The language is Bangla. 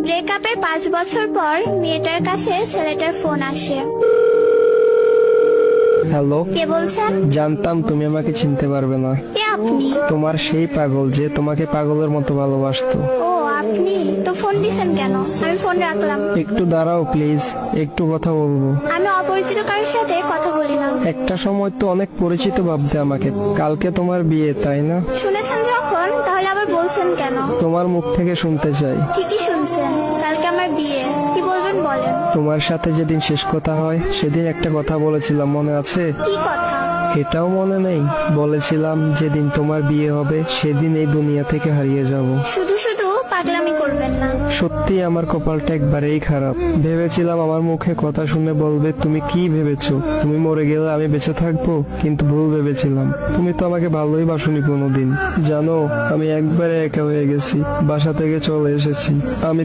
ব্রেকআপের 5 বছর পর মেয়েটার কাছে ছেলেটার ফোন আসে। হ্যালো, কে বলছেন? জানতাম তুমি আমাকে চিনতে পারবে না। কে আপনি? তোমার সেই পাগল যে তোমাকে পাগলের মতো ভালোবাসতো। ও আপনি তো ফোন দিছেন কেন? আমি ফোন রাখলাম। একটু দাঁড়াও প্লিজ, একটু কথা বলবো। আমি অপরিচিত কারোর সাথে কথা বলি না। একটা সময় তো অনেক পরিচিত ভাবতে আমাকে। কালকে তোমার বিয়ে, তাই না? শুনেছেন যখন, তাহলে আবার বলছেন কেন? তোমার মুখ থেকে শুনতে চাই। ঠিকই শুনছেন, কালকে আমার বিয়ে। কি বলবেন বলেন। তোমার সাথে যেদিন শেষ কথা হয় সেদিন একটা কথা বলেছিলাম, মনে আছে? কি কথা? এটাও মনে নেই? বলেছিলাম যেদিন তোমার বিয়ে হবে সেদিন এই দুনিয়া থেকে হারিয়ে যাব। শুধু শুধু পাগলামি করবেন না। সত্যি আমার কপালটা একবারেই খারাপ। ভেবেছিলাম আমার মুখে কথা শুনে বলবে তুমি কি ভেবেছো, তুমি মরে গেলে আমি বেঁচে থাকবো, কিন্তু ভুল ভেবেছিলাম। তুমি তো আমাকে ভালোই বাসনি কোনোদিন। জানো, আমি একবারে একা হয়ে গেছি, বাসা থেকে চলে এসেছি। আমি